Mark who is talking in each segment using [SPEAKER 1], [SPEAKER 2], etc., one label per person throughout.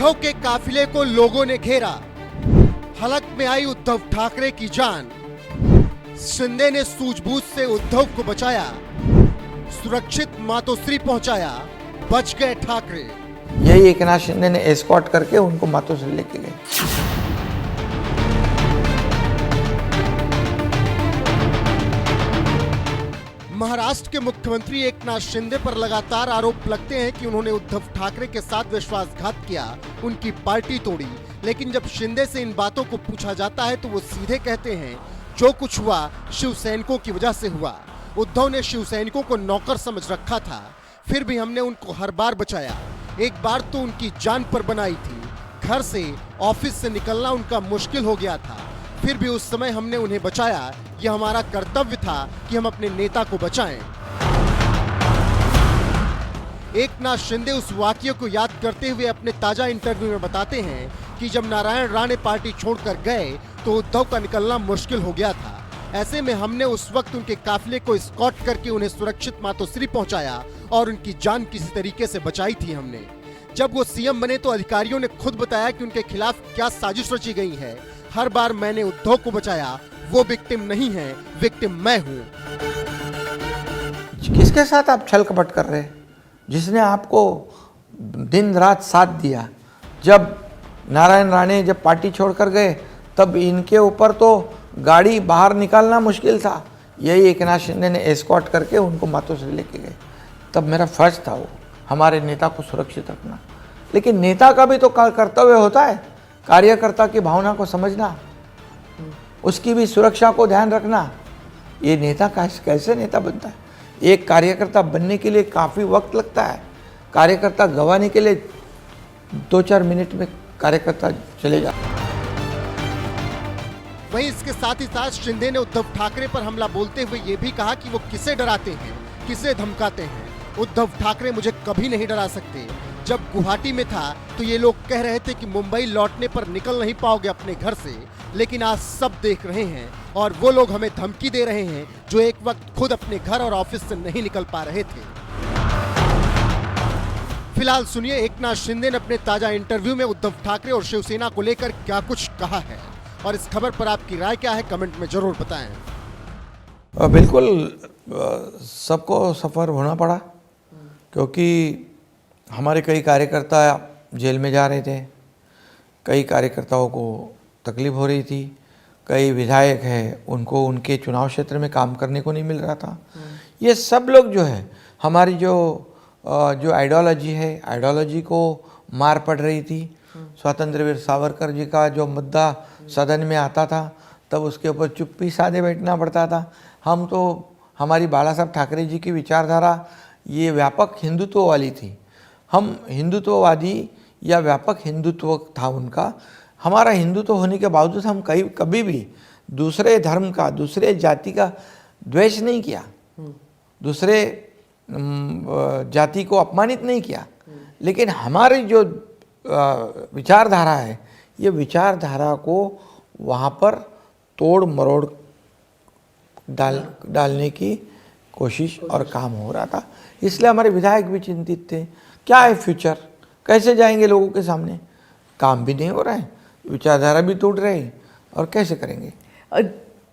[SPEAKER 1] उद्धव के काफिले को लोगों ने घेरा, हलक में आई उद्धव ठाकरे की जान। शिंदे ने सूझबूझ से उद्धव को बचाया, सुरक्षित मातोश्री पहुंचाया, बच गए ठाकरे।
[SPEAKER 2] यही एकनाथ शिंदे ने एस्कॉर्ट करके उनको मातोश्री लेके गए।
[SPEAKER 1] महाराष्ट्र के मुख्यमंत्री एकनाथ शिंदे पर लगातार आरोप लगते हैं कि उन्होंने उद्धव ठाकरे के साथ विश्वासघात किया, उनकी पार्टी तोड़ी। लेकिन जब शिंदे से इन बातों को पूछा जाता है तो वो सीधे कहते हैं, जो कुछ हुआ शिव सैनिकों की वजह से हुआ। उद्धव ने शिव सैनिकों को नौकर समझ रखा था, फिर भी हमने उनको हर बार बचाया। एक बार तो उनकी जान पर बनाई थी, घर से ऑफिस से निकलना उनका मुश्किल हो गया था, फिर भी उस समय हमने उन्हें बचाया। यह हमारा कर्तव्य था कि हम अपने नेता को बचाएं। एकनाथ शिंदे उस वाकये को याद करते हुए अपने ताजा इंटरव्यू में बताते हैं कि जब नारायण राणे पार्टी छोड़कर गए तो उद्धव का निकलना मुश्किल हो गया था। ऐसे में हमने उस वक्त उनके काफिले को एस्कॉर्ट करके उन्हें सुरक्षित मातोश्री पहुंचाया और उनकी जान किसी तरीके से बचाई थी हमने। जब वो सीएम बने तो अधिकारियों ने खुद बताया कि उनके खिलाफ क्या साजिश रची गई है। हर बार मैंने उद्धव को बचाया, वो विक्टिम नहीं है, विक्टिम मैं हूं।
[SPEAKER 2] किसके साथ आप छल कपट कर रहे हैं? जिसने आपको दिन रात साथ दिया। जब नारायण राणे जब पार्टी छोड़कर गए तब इनके ऊपर तो गाड़ी बाहर निकालना मुश्किल था। यही एकनाथ शिंदे ने एस्कॉर्ट करके उनको मातोश्री लेके गए। तब मेरा फर्ज था वो हमारे नेता को सुरक्षित रखना। लेकिन नेता का भी तो कर्तव्य होता है, कार्यकर्ता की भावना को समझना, उसकी भी सुरक्षा को ध्यान रखना। ये नेता कैसे नेता बनता है? एक कार्यकर्ता बनने के लिए काफ़ी वक्त लगता है। कार्यकर्ता गंवाने के लिए 2-4 मिनट में कार्यकर्ता चले जाता है।
[SPEAKER 1] वहीं इसके साथ ही साथ शिंदे ने उद्धव ठाकरे पर हमला बोलते हुए ये भी कहा कि वो किसे डराते हैं, किसे धमकाते हैं। उद्धव ठाकरे मुझे कभी नहीं डरा सकते। जब गुवाहाटी में था तो ये लोग कह रहे थे कि मुंबई लौटने पर निकल नहीं पाओगे अपने घर से, लेकिन आज सब देख रहे हैं और वो लोग हमें धमकी दे रहे हैं जो एक वक्त खुद अपने घर और ऑफिस से नहीं निकल पा रहे थे। फिलहाल सुनिए एकनाथ शिंदे ने अपने ताजा इंटरव्यू में उद्धव ठाकरे और शिवसेना को लेकर क्या कुछ कहा है, और इस खबर पर आपकी राय क्या है कमेंट में जरूर बताएं।
[SPEAKER 2] बिल्कुल सबको सफ़र होना पड़ा, क्योंकि हमारे कई कार्यकर्ता जेल में जा रहे थे, कई कार्यकर्ताओं को तकलीफ हो रही थी, कई विधायक हैं उनको उनके चुनाव क्षेत्र में काम करने को नहीं मिल रहा था। ये सब लोग जो है हमारी जो आइडियोलॉजी है, आइडियोलॉजी को मार पड़ रही थी। स्वतंत्र वीर सावरकर जी का जो मुद्दा सदन में आता था तब उसके ऊपर चुप्पी साधे बैठना पड़ता था। हम तो हमारी बाला साहब ठाकरे जी की विचारधारा ये व्यापक हिंदुत्व वाली थी। हम हिंदुत्ववादी या व्यापक हिंदुत्व था उनका। हमारा हिंदुत्व होने के बावजूद हम कभी भी दूसरे धर्म का, दूसरे जाति का द्वेष नहीं किया, दूसरे जाति को अपमानित नहीं किया। लेकिन हमारी जो विचारधारा है, ये विचारधारा को वहाँ पर तोड़ मरोड़ डालने की कोशिश और काम हो रहा था। इसलिए हमारे विधायक भी चिंतित थे, क्या है फ्यूचर, कैसे जाएंगे लोगों के सामने, काम भी नहीं हो रहा है, विचारधारा भी टूट रही, और कैसे करेंगे।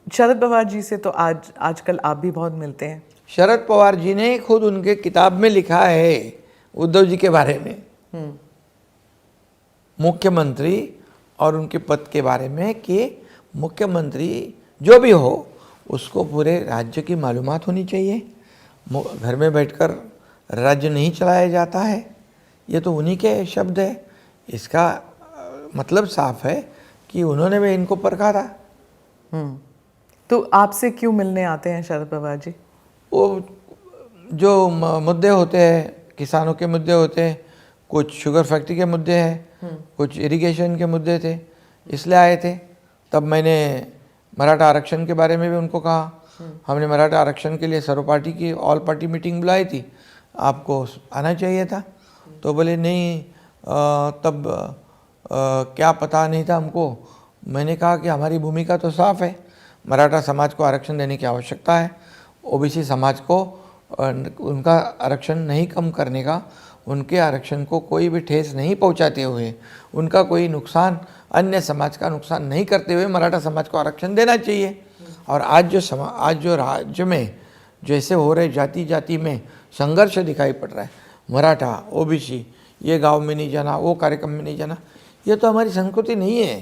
[SPEAKER 3] शरद पवार जी से तो आजकल आप भी बहुत मिलते हैं।
[SPEAKER 2] शरद पवार जी ने खुद उनके किताब में लिखा है उद्धव जी के बारे में, मुख्यमंत्री और उनके पद के बारे में, कि मुख्यमंत्री जो भी हो उसको पूरे राज्य की मालूमात होनी चाहिए। घर में बैठकर राज्य नहीं चलाया जाता है। ये तो उन्हीं के शब्द है। इसका मतलब साफ है कि उन्होंने भी इनको परखा था।
[SPEAKER 3] तो आपसे क्यों मिलने आते हैं शरद पवार जी?
[SPEAKER 2] वो जो मुद्दे होते हैं, किसानों के मुद्दे होते हैं, कुछ शुगर फैक्ट्री के मुद्दे हैं, कुछ इरिगेशन के मुद्दे थे, इसलिए आए थे। तब मैंने मराठा आरक्षण के बारे में भी उनको कहा। हमने मराठा आरक्षण के लिए सर्वपार्टी की ऑल पार्टी मीटिंग बुलाई थी, आपको आना चाहिए था। तो बोले नहीं, तब क्या पता नहीं था हमको। मैंने कहा कि हमारी भूमिका तो साफ है, मराठा समाज को आरक्षण देने की आवश्यकता है, ओबीसी समाज को उनका आरक्षण नहीं कम करने का उनके आरक्षण को कोई भी ठेस नहीं पहुंचाते हुए, उनका कोई नुकसान, अन्य समाज का नुकसान नहीं करते हुए मराठा समाज को आरक्षण देना चाहिए। और आज जो राज्य में जैसे हो रहे जाति जाति में संघर्ष दिखाई पड़ रहा है, मराठा, ओबीसी, ये गांव में नहीं जाना, वो कार्यक्रम में नहीं जाना, ये तो हमारी संस्कृति नहीं है,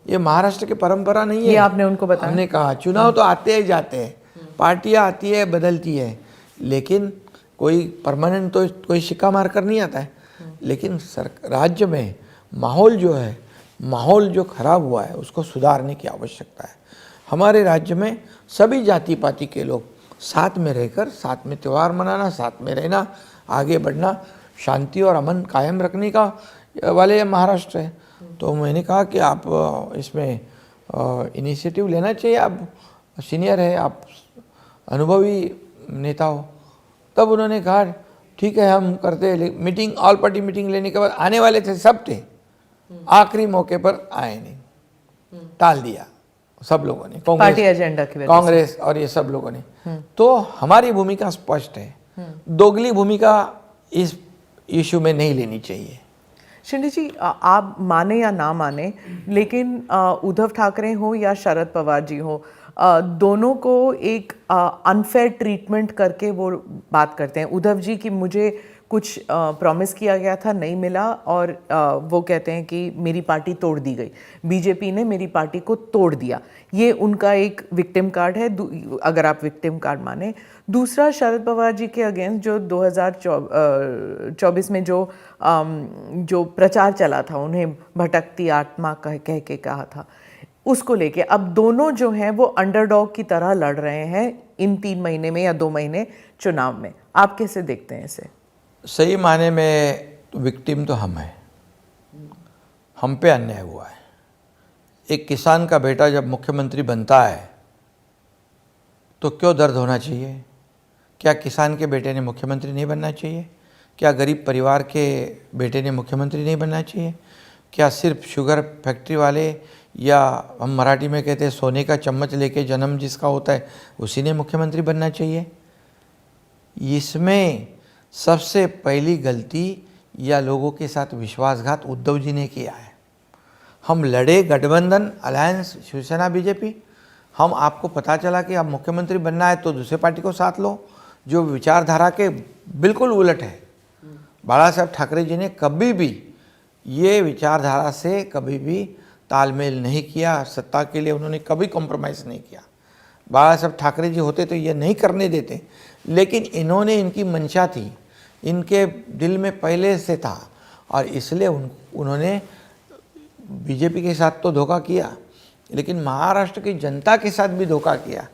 [SPEAKER 2] ये महाराष्ट्र की परंपरा नहीं है।
[SPEAKER 3] ये आपने उनको बताया?
[SPEAKER 2] हमने कहा चुनाव तो आते ही जाते हैं, पार्टियां आती है बदलती है, लेकिन कोई परमानेंट तो कोई सिक्का मार कर नहीं आता है। लेकिन राज्य में माहौल जो खराब हुआ है उसको सुधारने की आवश्यकता है। हमारे राज्य में सभी जाति पाति के लोग साथ में रहकर, साथ में त्यौहार मनाना, साथ में रहना, आगे बढ़ना, शांति और अमन कायम रखने का वाले महाराष्ट्र है। तो मैंने कहा कि आप इसमें इनिशिएटिव लेना चाहिए, आप सीनियर है, आप अनुभवी नेता हो। तब उन्होंने कहा ठीक है हम करते हैं। मीटिंग, ऑल पार्टी मीटिंग लेने के बाद आने वाले थे, सब थे, आखिरी मौके पर आए नहीं, टाल दिया सब लोगों ने,
[SPEAKER 3] पार्टी एजेंडा की वजह से।
[SPEAKER 2] कांग्रेस और ये सब लोगों ने। तो हमारी भूमिका स्पष्ट है, दोगली भूमिका इस इशू में नहीं लेनी चाहिए।
[SPEAKER 3] शिंदे जी, आप माने या ना माने, लेकिन उद्धव ठाकरे हो या शरद पवार जी हो, दोनों को एक अनफेयर ट्रीटमेंट करके वो बात करते हैं। उद्धव जी की मुझे कुछ प्रॉमिस किया गया था, नहीं मिला, और वो कहते हैं कि मेरी पार्टी तोड़ दी गई, बीजेपी ने मेरी पार्टी को तोड़ दिया। ये उनका एक विक्टिम कार्ड है, अगर आप विक्टिम कार्ड माने। दूसरा, शरद पवार जी के अगेंस्ट जो 2024 में जो प्रचार चला था, उन्हें भटकती आत्मा कह के कहा था, उसको लेके अब दोनों जो हैं वो अंडरडॉग की तरह लड़ रहे हैं इन 3 महीने में या 2 महीने चुनाव में। आप कैसे देखते हैं इसे?
[SPEAKER 2] सही माने में विक्टिम तो हम हैं, हम पे अन्याय हुआ है। एक किसान का बेटा जब मुख्यमंत्री बनता है तो क्यों दर्द होना चाहिए? क्या किसान के बेटे ने मुख्यमंत्री नहीं बनना चाहिए? क्या गरीब परिवार के बेटे ने मुख्यमंत्री नहीं बनना चाहिए? क्या सिर्फ शुगर फैक्ट्री वाले, या हम मराठी में कहते हैं सोने का चम्मच लेके जन्म जिसका होता है, उसी ने मुख्यमंत्री बनना चाहिए? इसमें सबसे पहली गलती या लोगों के साथ विश्वासघात उद्धव जी ने किया है। हम लड़े गठबंधन, अलायंस, शिवसेना, बीजेपी। हम आपको पता चला कि आप मुख्यमंत्री बनना है तो दूसरे पार्टी को साथ लो, जो विचारधारा के बिल्कुल उलट है। बाला साहब ठाकरे जी ने कभी भी ये विचारधारा से कभी भी तालमेल नहीं किया, सत्ता के लिए उन्होंने कभी कॉम्प्रोमाइज़ नहीं किया। बाला साहब ठाकरे जी होते तो ये नहीं करने देते, लेकिन इन्होंने, इनकी मंशा थी, इनके दिल में पहले से था, और इसलिए उन्होंने बीजेपी के साथ तो धोखा किया, लेकिन महाराष्ट्र की जनता के साथ भी धोखा किया।